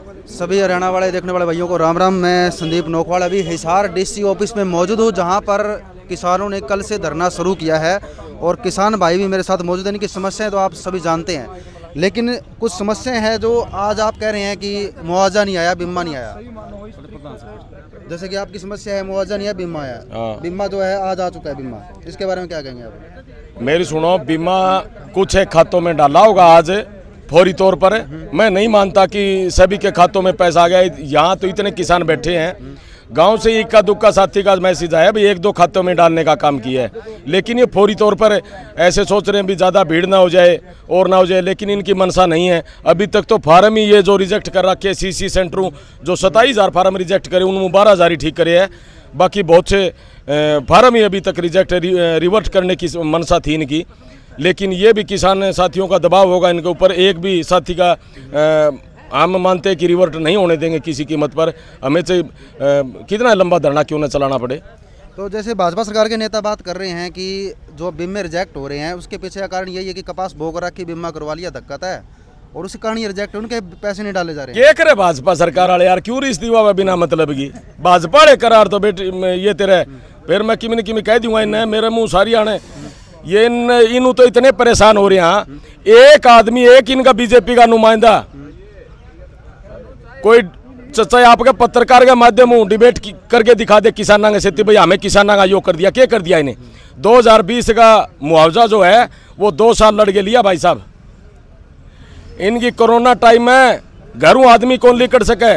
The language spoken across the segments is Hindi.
सभी हरियाणा वाले देखने वाले भाइयों को राम राम। मैं संदीप नोकवाल अभी हिसार डीसी ऑफिस में मौजूद हूँ, जहाँ पर किसानों ने कल से धरना शुरू किया है और किसान भाई भी मेरे साथ मौजूद हैं। इनकी समस्याएं तो आप सभी जानते हैं, लेकिन कुछ समस्याएं हैं जो आज आप कह रहे हैं कि मुआवजा नहीं आया, बीमा नहीं आया। जैसे कि आपकी समस्या है मुआवजा नहीं आया, बीमा आया। बीमा जो है आज आ चुका है बीमा, इसके बारे में क्या कहेंगे आप? मेरी सुनो, बीमा कुछ एक खातों में डाला होगा आज फौरी तौर पर। मैं नहीं मानता कि सभी के खातों में पैसा आ गया। यहाँ तो इतने किसान बैठे हैं, गांव से इक्का दुक्का साथी का मैसेज आया भाई 1-2 खातों में डालने का काम किया है, लेकिन ये फौरी तौर पर ऐसे सोच रहे हैं भी ज़्यादा भीड़ ना हो जाए और ना हो जाए, लेकिन इनकी मनसा नहीं है। अभी तक तो फार्म ही ये जो रिजेक्ट कर रखे सीसी सेंटरों, जो 27,000 फार्म रिजेक्ट करे उनमें 12,000 ही ठीक करे है, बाकी बहुत से फार्म ही अभी तक रिजेक्ट रिवर्ट करने की मनसा थी इनकी। लेकिन ये भी किसान साथियों का दबाव होगा इनके ऊपर, एक भी साथी का हम मानते हैं कि रिवर्ट नहीं होने देंगे किसी कीमत पर, हमें से कितना लंबा धरना क्यों न चलाना पड़े। तो जैसे भाजपा सरकार के नेता बात कर रहे हैं कि जो बीमे रिजेक्ट हो रहे हैं उसके पीछे का कारण यही है कि कपास बोक रखी बीमा करवा लिया धक्का है और उसी कारण ये रिजेक्ट, उनके पैसे नहीं डाले जा रहे हैं। क्या करे भाजपा सरकार वाले यार, क्यों रिश्ती हुआ बिना मतलब की भाजपा वाले करार तो बेटी ये तेरे फिर मैं किमी किमी कह दूंगा इन मेरे मुँह सारी आने ये इन तो इतने परेशान हो रहे हैं। एक आदमी एक इनका बीजेपी का नुमाइंदा कोई चाहे आपके पत्रकार के माध्यम डिबेट करके दिखा दे किसाना के सेती भाई हमें किसाना का योग कर दिया, क्या कर दिया इन्हें। 2020 का मुआवजा जो है वो 2 साल लड़ के लिया भाई साहब। इनकी कोरोना टाइम में घरों आदमी कौन लेकर सके,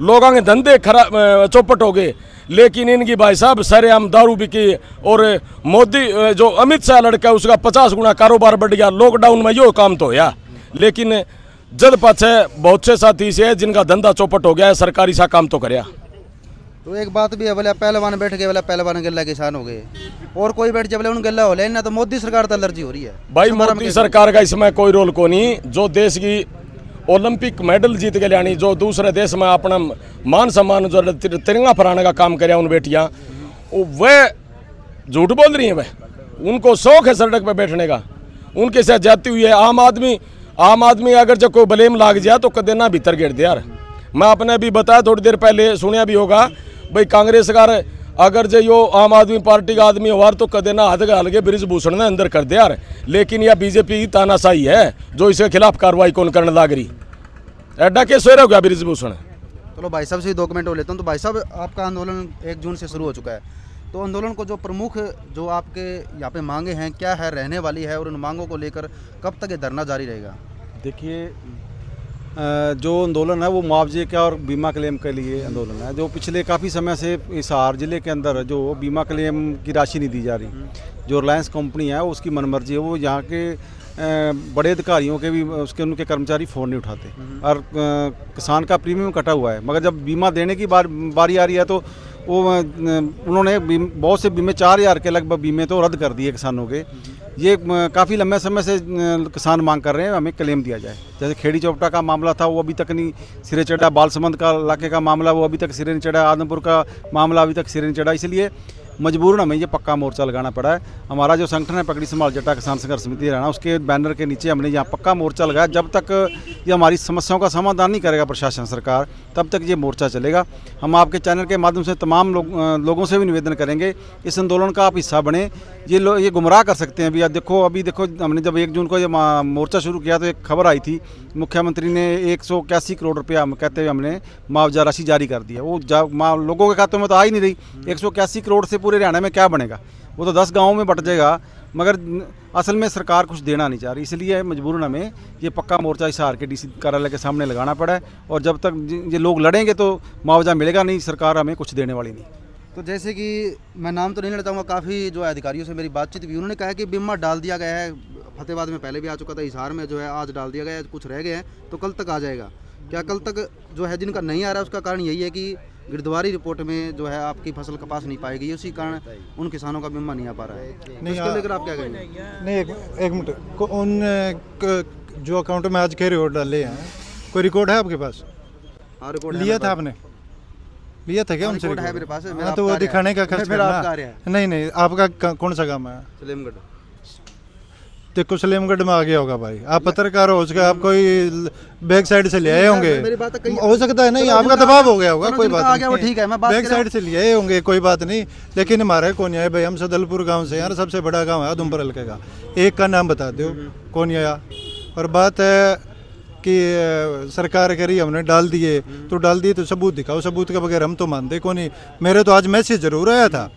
लोगों के धंधे खराब चौपट हो गए, लेकिन इनकी भाई साहब सरेआम दारू बिकी और मोदी जो अमित शाह लड़का है उसका 50 गुना कारोबार बढ़ गया। लॉकडाउन में यो काम तो होया, लेकिन जद पाछे बहुत से साथी से जिनका धंधा चौपट हो गया है, सरकारी सा काम तो करया। तो एक बात भी है, बोले पहलवान बैठ गए, बोले पहलवान गला किसान हो गए और कोई बैठ जाए बोले उन गला हो लेना, तो मोदी सरकार तो एलर्जी हो रही है भाई। मोदी सरकार का इसमें कोई रोल को नहीं। जो देश की ओलंपिक मेडल जीत के लियानी, जो दूसरे देश में अपना मान सम्मान जो तिरंगा फहराने का काम करे उन बेटियां, वह झूठ बोल रही हैं। वह उनको शौक है सड़क पर बैठने का, उनके साथ जाती हुई है। आम आदमी अगर जब कोई ब्लेम लाग जाए तो कदे ना भीतर गिर दे यार। मैं आपने भी बताया थोड़ी देर पहले, सुनिया भी होगा भाई कांग्रेस का अगर जो यो आम आदमी पार्टी का आदमी हो तो कदे ना हाथ घाल के बृजभूषण ने अंदर कर दे यार। लेकिन यह बीजेपी की तानाशाही है जो इसके खिलाफ कार्रवाई कौन करने लग रही। एडा के सोए हो गया बृजभूषण। चलो भाई साहब से 2 कमेंट हो लेता हूँ। तो भाई साहब आपका आंदोलन 1 जून से शुरू हो चुका है, तो आंदोलन को जो प्रमुख जो आपके यहाँ पे मांगे हैं क्या है, रहने वाली है, और उन मांगों को लेकर कब तक ये धरना जारी रहेगा? देखिए, जो आंदोलन है वो मुआवजे का और बीमा क्लेम के लिए आंदोलन है, जो पिछले काफ़ी समय से हिसार ज़िले के अंदर जो बीमा क्लेम की राशि नहीं दी जा रही। जो रिलायंस कंपनी है उसकी मनमर्जी है, वो यहाँ के बड़े अधिकारियों के भी उसके उनके कर्मचारी फ़ोन नहीं उठाते और किसान का प्रीमियम कटा हुआ है। मगर जब बीमा देने की बारी आ रही है तो वो उन्होंने बहुत से बीमे 4,000 के लगभग बीमे तो रद्द कर दिए किसानों के। ये काफ़ी लंबे समय से किसान मांग कर रहे हैं हमें क्लेम दिया जाए। जैसे खेड़ी चौपटा का मामला था वो अभी तक नहीं सिरे चढ़ा, बालसमंद का इलाके का मामला वो अभी तक सिरे नहीं चढ़ा, आदमपुर का मामला अभी तक सिरे नहीं चढ़ा। इसलिए मजबूरन हमें ये पक्का मोर्चा लगाना पड़ा है। हमारा जो संगठन है पगड़ी संभाल जट्टा किसान संघर्ष समिति हरियाणा, उसके बैनर के नीचे हमने यहाँ पक्का मोर्चा लगाया। जब तक ये हमारी समस्याओं का समाधान नहीं करेगा प्रशासन सरकार, तब तक ये मोर्चा चलेगा। हम आपके चैनल के माध्यम से तमाम लोगों से भी निवेदन करेंगे इस आंदोलन का आप हिस्सा बने। ये गुमराह कर सकते हैं। अभी देखो हमने जब 1 जून को ये मोर्चा शुरू किया तो एक खबर आई थी, मुख्यमंत्री ने 181 करोड़ रुपया कहते हुए हमने मुआवजा राशि जारी कर दिया। वो लोगों के खातों में तो आ ही नहीं रही। 181 करोड़ से पूरे हरियाणा में क्या बनेगा, वो तो 10 गाँवों में बट जाएगा। मगर असल में सरकार कुछ देना नहीं चाह रही, इसलिए मजबूरन हमें ये पक्का मोर्चा हिसार के डीसी कार्यालय के सामने लगाना पड़ा है। और जब तक ये लोग लड़ेंगे तो मुआवजा मिलेगा नहीं, सरकार हमें कुछ देने वाली नहीं। तो जैसे कि मैं नाम तो नहीं लेता हूँ, काफ़ी जो अधिकारियों से मेरी बातचीत भी, उन्होंने कहा कि बीमा डाल दिया गया है। फतेहाबाद में पहले भी आ चुका था, हिसार में जो है आज डाल दिया गया है, कुछ रह गए हैं तो कल तक आ जाएगा। क्या कल तक जो है जिनका नहीं आ रहा है उसका कारण यही है कि गिरदवारी रिपोर्ट में जो है आपकी फसल कपास नहीं पाएगी, उसी कारण उन किसानों का बीमा नहीं आ पा रहा है। नहीं, इसको लेकर आप क्या कहेंगे? नहीं, एक मिनट, उन जो अकाउंट में आज के रिकॉर्ड डाले हैं कोई रिकॉर्ड है आपके पास? हाँ, रिकॉर्ड लिया था आपने? लिया था क्या उनसे? रिकॉर्ड है मेरे पास। हाँ, तो वो दिखाने का खर्च करना। नहीं, आपका कौन सा काम है? सलेमगढ़। देखो सलेमगढ़ में आ गया होगा भाई, आप पत्रकार हो, उसका आप कोई बैक साइड से ले आए होंगे, हो सकता है नहीं, आपका दबाव हो गया होगा, कोई बात नहीं, ठीक है, मैं बात बैक साइड से ले आए होंगे, कोई बात नहीं। लेकिन हमारे कौन आया भाई, हम सदलपुर गांव से, यार सबसे बड़ा गांव है उधमपुर हल्के का, एक का नाम बता दो कौन आया। और बात है कि सरकार कह रही हमने डाल दिए, तो डाल दिए तो सबूत दिखाओ, सबूत के बगैर हम तो मानते को नहीं। मेरे तो आज मैसेज जरूर आया था,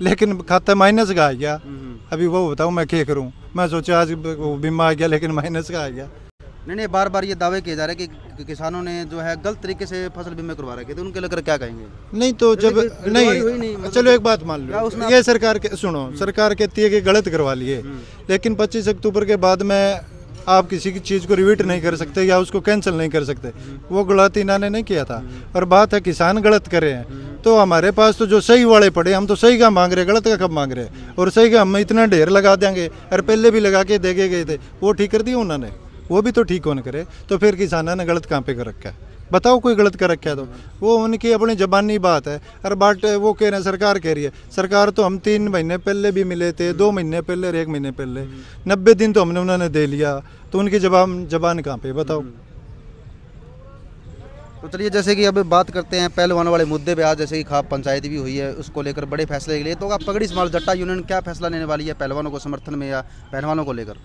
लेकिन खाता माइनस का आ गया। अभी वो बताओ मैं क्या करूं, मैं सोचा आज बीमा आ गया लेकिन माइनस का आ गया। नहीं, बार बार ये दावे किए जा रहे हैं कि किसानों ने जो है गलत तरीके से फसल बीमा करवा रखे थे, उनके लेकर क्या कहेंगे? नहीं तो जब नहीं, चलो एक बात मान लो, ये सरकार के सुनो, सरकार कहती है कि गलत करवा लिए, लेकिन 25 अक्टूबर के बाद में आप किसी की चीज़ को रिवीट नहीं कर सकते या उसको कैंसिल नहीं कर सकते, वो गलत इन्होंने नहीं किया था। और बात है किसान गलत करे हैं, तो हमारे पास तो जो सही वाले पड़े, हम तो सही का मांग रहे, गलत का कब मांग रहे हैं? और सही का हम इतना ढेर लगा देंगे, और पहले भी लगा के देखे गए थे, वो ठीक कर दिए उन्होंने, वो भी तो ठीक होने करे, तो फिर किसानों ने गलत कहाँ पे कर रखा है? बताओ कोई गलत कर रखा है तो वो उनकी अपनी जबानी बात है। और बात वो कह रहे हैं सरकार कह रही है, सरकार तो हम 3 महीने पहले भी मिले थे, 2 महीने पहले और 1 महीने पहले, 90 दिन तो हमने उन्होंने दे लिया, तो उनकी जबान कहाँ पे बताओ? तो चलिए, जैसे कि अब बात करते हैं पहलवानों वाले मुद्दे पे, आज जैसे कि खाप पंचायत भी हुई है, उसको लेकर बड़े फैसले के लिए, तो आप पगड़ी समाल जट्टा यूनियन क्या फैसला लेने वाली है पहलवानों को समर्थन में या पहलवानों को लेकर?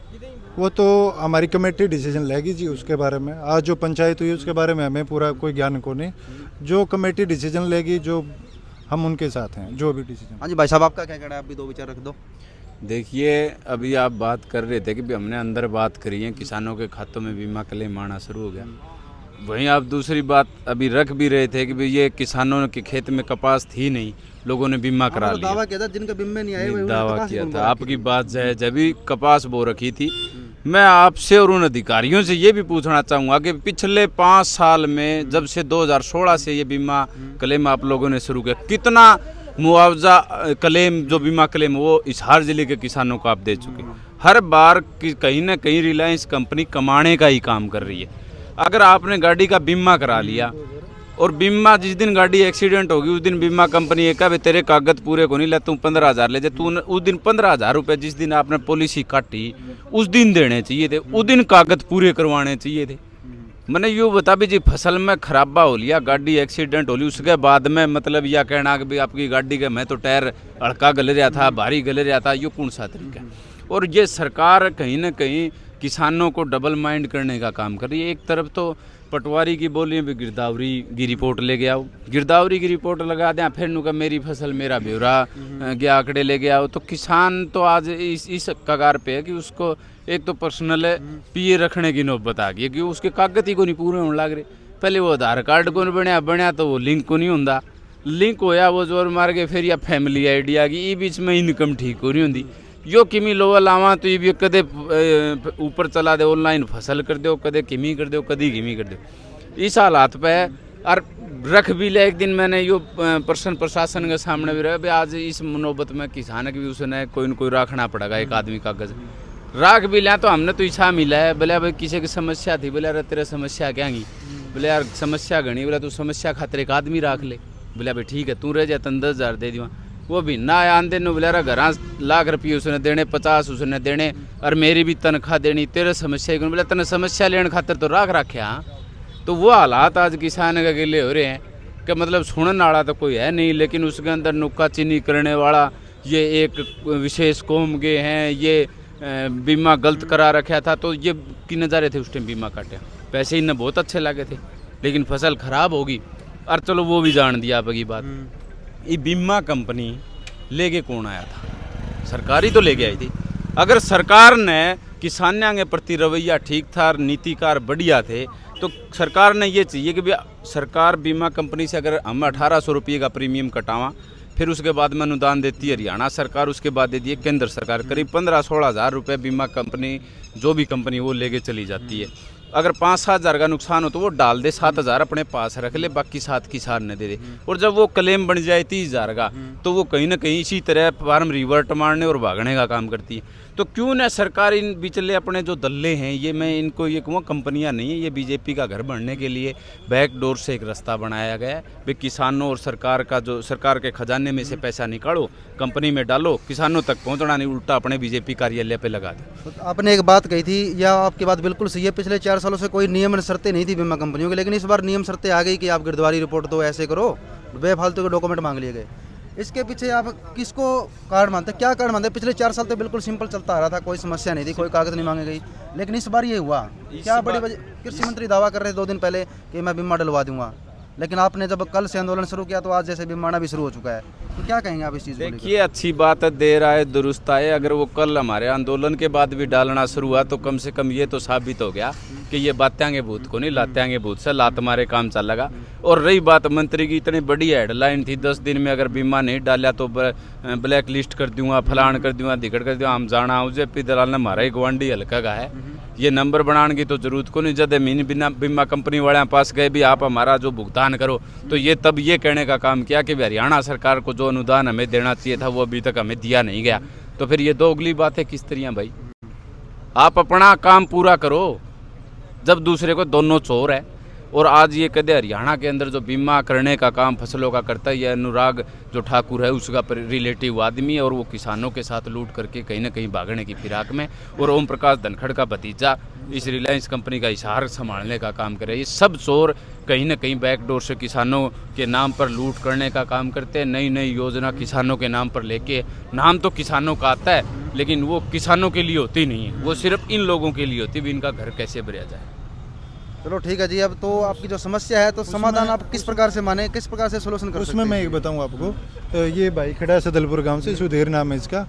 वो तो हमारी कमेटी डिसीजन लेगी जी उसके बारे में। आज जो पंचायत हुई उसके बारे में हमें पूरा कोई ज्ञान को नहीं, जो कमेटी डिसीजन लेगी, जो हम उनके साथ हैं, जो भी डिसीजन। हाँ जी भाई साहब, आपका क्या कहना है? आप भी 2 विचार रख दो। देखिए, अभी आप बात कर रहे थे कि हमने अंदर बात करी है, किसानों के खातों में बीमा क्लेम आना शुरू हो गया। वहीं आप दूसरी बात अभी रख भी रहे थे कि भाई ये किसानों के खेत में कपास थी नहीं, लोगों ने बीमा करा लिया। दावा किया था जिनका बीमा नहीं आए, दावा किया था, आपकी बात जायज है, अभी कपास बो रखी थी। मैं आपसे और उन अधिकारियों से ये भी पूछना चाहूँगा कि पिछले 5 साल में, जब से 2016 से ये बीमा क्लेम आप लोगों ने शुरू किया, कितना मुआवजा क्लेम, जो बीमा क्लेम वो हिसार जिले के किसानों को आप दे चुके? हर बार कहीं ना कहीं रिलायंस कंपनी कमाने का ही काम कर रही है। अगर आपने गाड़ी का बीमा करा लिया और बीमा जिस दिन गाड़ी एक्सीडेंट होगी उस दिन बीमा कंपनी एक भाई तेरे कागज पूरे को नहीं ले, तू 15,000 ले जा, तू उस दिन 15,000 रुपये जिस दिन आपने पॉलिसी काटी उस दिन देने चाहिए थे, उस दिन कागज पूरे करवाने चाहिए थे। मैंने यूँ बता भी जी, फसल में खराबा हो लिया, गाड़ी एक्सीडेंट हो ली, उसके बाद में मतलब यह कहना कि भाई आपकी गाड़ी का मैं तो टायर हल्का गले रहा था, भारी गले रहा था, ये कौन सा तरीका है? और ये सरकार कहीं ना कहीं किसानों को डबल माइंड करने का काम कर रही है। एक तरफ तो पटवारी की बोली भी गिरदावरी की रिपोर्ट ले गया हो, गिरदावरी की रिपोर्ट लगा दें, फिर नुका मेरी फसल मेरा ब्यौरा के आंकड़े ले गया हो, तो किसान तो आज इस कगार पे है कि उसको एक तो पर्सनल पीए रखने की नौबत आ गई, क्योंकि उसके कागज ही को नहीं पूरे होने लग रहे। पहले वो आधार कार्ड को नहीं बनया तो वो लिंक को नहीं होता, लिंक होया वो जोर मार के फिर या फैमिली आईडी आ गई, ये बीच में इनकम ठीक हो नहीं होती। यो किमी लोवा लावा तो ये भी कदे ऊपर चला दे, ऑनलाइन फसल कर दो, कदे किमी कर दो, कदी किमी कर दो, इस हालात पे। और रख भी ले, एक दिन मैंने यो प्रशासन के सामने भी रहा, आज इस नौबत में किसान की भी उसने कोई न कोई रखना पड़ेगा, एक आदमी कागज राख भी लिया। तो हमने तो इच्छा मिला है, बोले भाई किसी की समस्या थी, बोले अरे तेरे समस्या क्या गई, बोले यार समस्या गणी, बोले तू समस्या खातिर एक आदमी रख ले, बोले भाई ठीक है तू रह जा, तन 10,000 दे दिवा। वो भी ना आंदे नो बोले घर लाख रुपये उसने देने, 50 उसने देने, और मेरी भी तनख्वाह देनी, तेरे समस्या क्यों, बोले तेने समस्या लेने खातिर तो राख रखे। हाँ, तो वो हालात आज किसान के गिले हो रहे हैं कि मतलब सुनने वाला तो कोई है नहीं, लेकिन उसके अंदर नुक्का चीनी करने वाला, ये एक विशेष कौम के हैं, ये बीमा गलत करा रखा था, तो ये की नज़ारे थे उस टाइम बीमा काटे, पैसे इन्हें बहुत अच्छे लगे थे, लेकिन फसल खराब होगी। और चलो वो भी जान दिया आपकी बात, ये बीमा कंपनी लेके कौन आया था? सरकार ही तो लेके आई थी। अगर सरकार ने किसानों के प्रति रवैया ठीक था, नीतिकार बढ़िया थे, तो सरकार ने ये चाहिए कि भाई सरकार बीमा कंपनी से अगर हम 1800 रुपये का प्रीमियम कटावा, फिर उसके बाद में अनुदान देती है हरियाणा सरकार, उसके बाद देती है केंद्र सरकार, करीब 15-16 हज़ार रुपये बीमा कंपनी जो भी कंपनी वो लेके चली जाती है। अगर 5-7 हज़ार का नुकसान हो तो वो डाल दे, 7 हज़ार अपने पास रख ले, बाकी 7 किसान ने दे दे। और जब वो क्लेम बन जाए 30 हज़ार का तो वो कहीं ना कहीं इसी तरह फार्म रिवर्ट मारने और भागने का काम करती है। तो क्यों ना सरकार इन बिचले अपने जो दल्ले हैं, ये मैं इनको ये कहूँ कंपनियां नहीं है, ये बीजेपी का घर बनने के लिए बैकडोर से एक रास्ता बनाया गया है। भाई किसानों और सरकार का जो सरकार के खजाने में से पैसा निकालो, कंपनी में डालो, किसानों तक पहुंचना नहीं, उल्टा अपने बीजेपी कार्यालय पे लगा दो। तो आपने एक बात कही थी, या आपकी बात बिल्कुल सही है, पिछले 4 सालों से कोई नियम शर्तें नहीं थी बीमा कंपनियों की, लेकिन इस बार नियम शर्तें आ गई कि आप गिरदावरी रिपोर्ट दो, ऐसे करो, बेफालतू के डॉक्यूमेंट मांग लिए गए। इसके पीछे आप किसको कारण मानते हैं, क्या कारण मानते हैं? पिछले 4 साल तो बिल्कुल सिंपल चलता आ रहा था, कोई समस्या नहीं थी, कोई कागज नहीं मांगी गई, लेकिन इस बार ये हुआ क्या बड़ी वजह? कृषि मंत्री दावा कर रहे थे 2 दिन पहले कि मैं बीमा डलवा दूंगा, लेकिन आपने जब कल से आंदोलन शुरू किया तो आज जैसे बीमाना भी शुरू हो चुका है, तो क्या कहेंगे आप इस चीज़ को? देखिए, अच्छी बात है, देर आए दुरुस्त आए। अगर वो कल हमारे आंदोलन के बाद भी डालना शुरू हुआ तो कम से कम ये तो साबित हो गया कि ये बात्यांगे भूत को नहीं, लात्यांगे भूत से लात मारे काम चल लगा। और रही बात मंत्री की, इतनी बड़ी हेडलाइन थी 10 दिन में अगर बीमा नहीं डाला तो ब्लैक लिस्ट कर दूंगा, फलान कर दूंगा, दिखड़ कर दूंगा, हम जाना जेपी दलाल ने हमारा ही गुआंढी हल्का का है, ये नंबर बनाने की तो जरूरत को नहीं। जब मीन बिना बीमा कंपनी वाले पास गए भी आप हमारा जो भुगतान करो, तो ये तब ये कहने का काम किया कि हरियाणा सरकार को जो अनुदान हमें देना चाहिए था वो अभी तक हमें दिया नहीं गया। तो फिर ये दोगली बात है किस तरह भाई? आप अपना काम पूरा करो, जब दूसरे को दोनों चोर है। और आज ये कहते हरियाणा के अंदर जो बीमा करने का काम फसलों का करता है, ये अनुराग जो ठाकुर है उसका रिलेटिव आदमी है, और वो किसानों के साथ लूट करके कहीं ना कहीं भागने की फिराक में, और ओम प्रकाश धनखड़ का भतीजा इस रिलायंस कंपनी का हिसार संभालने का काम करे। ये सब चोर कहीं ना कहीं बैकडोर से किसानों के नाम पर लूट करने का काम करते हैं। नई नई योजना किसानों के नाम पर लेके, नाम तो किसानों का आता है लेकिन वो किसानों के लिए होती नहीं है, वो सिर्फ इन लोगों के लिए होती है भी इनका घर कैसे भरा जाए। चलो ठीक है जी, अब तो आपकी जो समस्या है तो समाधान आप किस प्रकार से माने, किस प्रकार से सोल्यूशन कर सकते हैं? उसमें मैं एक बताऊं आपको, ये भाई खड़ा है सदलपुर गांव से, सुधीर नाम है इसका।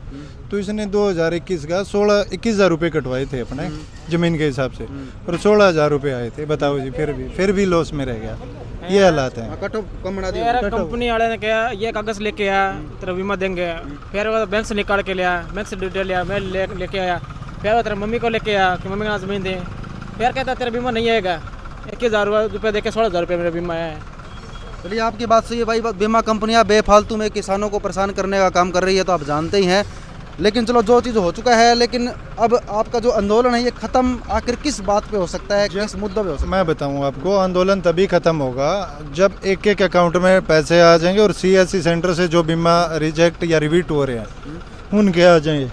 तो इसने 2021 का 21,000 रुपये कटवाए थे अपने जमीन के हिसाब से, और 16,000 रुपये आए थे। बताओ जी, फिर भी लॉस में रह गया। ये हालात है। कंपनी वाले ने कहा ये कागज लेके आया तेरा बीमा देंगे, फिर वो बैंक से निकाल के लिया, बैंक से डिटेल लिया, मैं लेके आया, फिर वो तेरा मम्मी को लेके आया कि मम्मी का जमीन दे, फिर कहता तेरा बीमा नहीं आएगा। 21,000 रुपये देके 16,000 रुपये मेरा बीमा है। चलिए, आपकी बात सही है भाई, बीमा कंपनियां बेफालतू में किसानों को परेशान करने का काम कर रही है तो आप जानते ही हैं। लेकिन चलो, जो चीज़ हो चुका है, लेकिन अब आपका जो आंदोलन है ये ख़त्म आखिर किस बात पे हो सकता है, किस मुद्दे पे हो सकता है? मैं बताऊं आपको, आंदोलन तभी ख़त्म होगा जब एक एक अकाउंट में पैसे आ जाएंगे, और CSC सेंटर से जो बीमा रिजेक्ट या रिवीट हो रहे हैं उनके आ जाएंगे।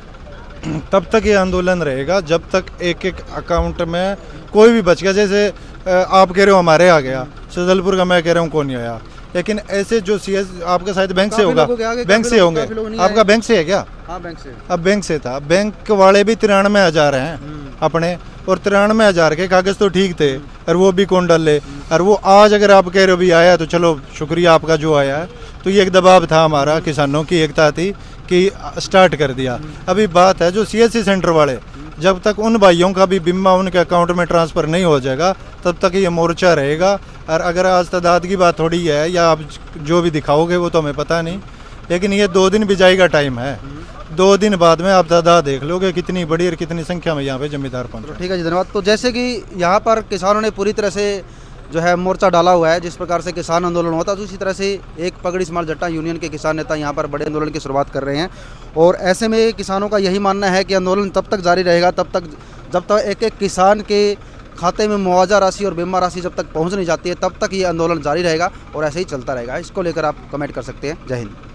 तब तक ये आंदोलन रहेगा जब तक एक एक अकाउंट में कोई भी बच गया। जैसे आप कह रहे हो हमारे आ गया, सदलपुर का मैं कह रहा हूँ कौन नहीं आया, लेकिन ऐसे जो CS आपका शायद बैंक से होगा, बैंक से होंगे, आपका बैंक से है क्या? हाँ, बैंक से। अब बैंक से था, बैंक वाले भी 93,000 हैं अपने, और 93,000 के कागज तो ठीक थे, और वो भी कौन डाले? और वो आज अगर आप कह रहे हो भी आया तो चलो शुक्रिया आपका जो आया है, तो ये एक दबाव था हमारा, किसानों की एकता थी कि स्टार्ट कर दिया। अभी बात है जो CSC सेंटर वाले, जब तक उन भाइयों का भी बीमा उनके अकाउंट में ट्रांसफ़र नहीं हो जाएगा तब तक ये मोर्चा रहेगा। और अगर आज तादाद की बात थोड़ी है या आप जो भी दिखाओगे वो तो हमें पता नहीं, लेकिन ये 2 दिन बिजाई का टाइम है। 2 दिन बाद में आप तादाद देख लोगे कितनी बड़ी और कितनी संख्या में यहाँ पे जमींदार पहुँचे। ठीक है जी, धन्यवाद। तो जैसे कि यहाँ पर किसानों ने पूरी तरह से जो है मोर्चा डाला हुआ है, जिस प्रकार से किसान आंदोलन होता है, तो उसी तरह से एक पगड़ी स्मार्ट जट्टा यूनियन के किसान नेता यहाँ पर बड़े आंदोलन की शुरुआत कर रहे हैं। और ऐसे में किसानों का यही मानना है कि आंदोलन तब तक जारी रहेगा जब तक एक एक किसान के खाते में मुआवजा राशि और बीमा राशि जब तक पहुँच नहीं जाती है, तब तक ये आंदोलन जारी रहेगा और ऐसे ही चलता रहेगा। इसको लेकर आप कमेंट कर सकते हैं। जय हिंद।